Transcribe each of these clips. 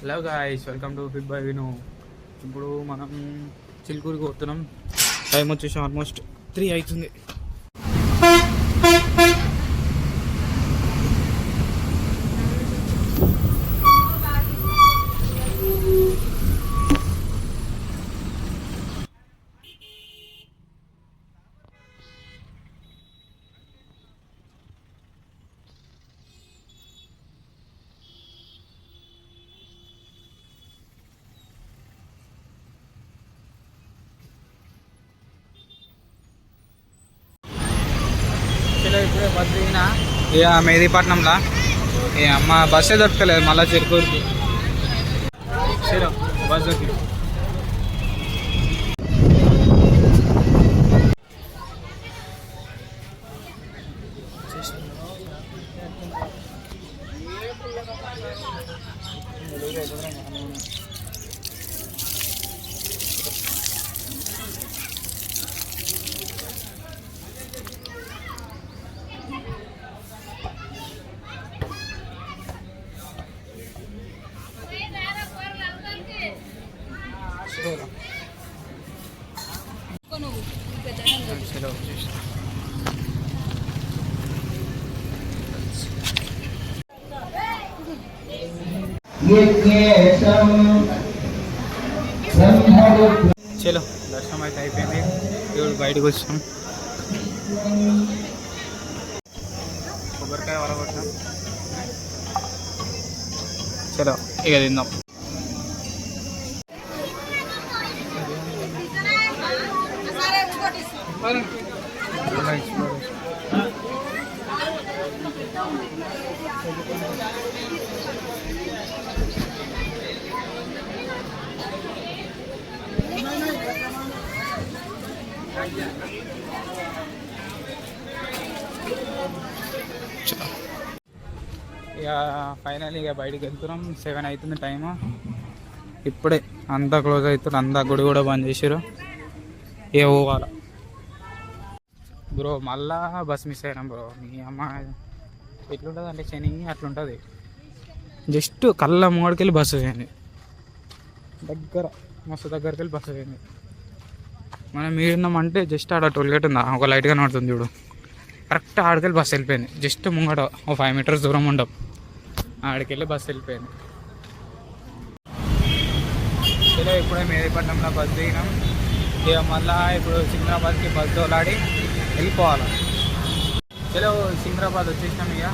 Hello guys, welcome to fit by విను. ఇప్పుడు మనం చిలుకూరుకి పోతున్నాం. టైం వచ్చేసి ఆల్మోస్ట్ 3 అవుతుంది. ఇప్పుడే బస్ దిగినా ఇక మెహదీపట్నంలో ఇక అమ్మ బస్సే దొరకలేదు. మళ్ళీ చిరుకూరుకి సరే బస్ దొరికి చలో దర్శనం అయితే అయిపోయింది. ఇప్పుడు బయటకు వచ్చాం. కొబ్బరికాయ వలగొట్టాం. చలో ఇక తిందాం. ఇక ఫైనల్ ఇక బయటకు వెళ్తున్నాం. 7 అవుతుంది టైము. ఇప్పుడే అంతా క్లోజ్ అవుతుంది. అంతా గుడి కూడా బంద్ చేసారు. ఇక పోవాలి బ్రో. మళ్ళా బస్ మిస్ అయినాం బ్రో. మీ అమ్మ ఎట్లుంటుంది అంటే శని అట్లుంటుంది. జస్ట్ కళ్ళ మూడికి వెళ్ళి బస్సు పోయింది. దగ్గర మస్తు దగ్గరికి వెళ్ళి బస్సు పోయింది. మనం మీరున్నామంటే జస్ట్ ఆడ టోల్గేట్ ఉందా, ఒక లైట్గా నడుతుంది చూడు, కరెక్ట్ ఆడికెళ్ళి బస్సు వెళ్ళిపోయింది. జస్ట్ ముంగట ఒక 5 మీటర్స్ దూరం ఉండవు, ఆడికెళ్ళి బస్సు వెళ్ళిపోయింది. ఇలా ఇప్పుడే మెహదీపట్నంలో బస్ దిగినాం. ఇక మళ్ళీ ఇప్పుడు సికింద్రాబాద్కి బస్ తోలాడి వెళ్ళిపోవాలి. చలో సికింద్రాబాద్ వచ్చేసినాం. ఇక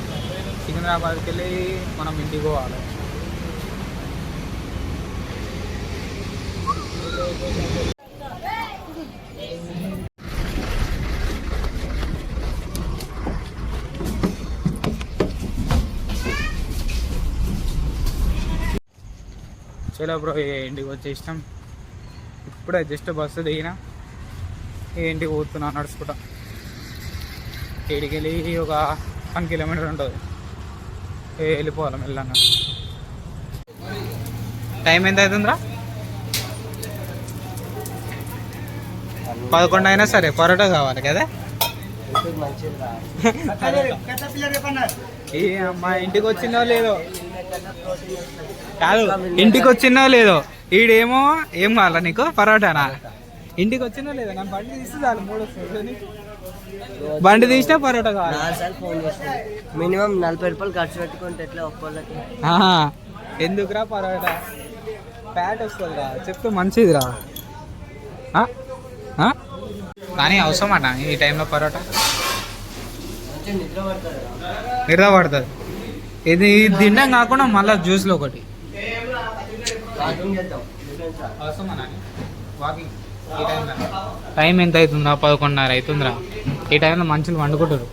సికింద్రాబాద్కి వెళ్ళి మనం ఇంటికి పోవాలి. చలో బ్రో, ఇంటికి వచ్చేసినాం. ఇప్పుడే జస్ట్ బస్సు దిగినా ఇంటికి పోతున్నా నడుచుకుంటా. ఇక్కడికి వెళ్ళి ఒక 1 కిలోమీటర్ ఉంటుంది. వెళ్ళిపోవాలి మెల్లగా. టైం ఎంత అవుతుందిరా? 11 అయినా సరే పరోటా కావాలి కదా. ఏ అమ్మా, ఇంటికి వచ్చిందో లేదో కాదు, ఇంటికి వచ్చిందో లేదో. ఈడేమో ఏం కావాలా నీకు? పరోటానా? ఇంటికి వచ్చిందో లేదో? నేను బండి తీస్తే చాలు 3 వస్తుంది. బండి తీసినా పరోటా కావాలి. మినిమం 40 రూపాయలు ఖర్చు పెట్టుకుంటే ఎట్లా ఒక్కోళ్ళకి? ఎందుకురా పరోటా? ఫ్యాట్ వస్తుందిరా, చెప్తే మంచిదిరా. కానీ అవసరం అన్న ఈ టైంలో పరోటా? నిద్ర పడుతుంది. ఇది తినడం కాకుండా మళ్ళీ జ్యూస్లో ఒకటి వాకింగ్. టైం ఎంత అవుతుందా? 11:30 అవుతుందిరా. ఈ టైంలో మనుషులు వండుకుంటారు.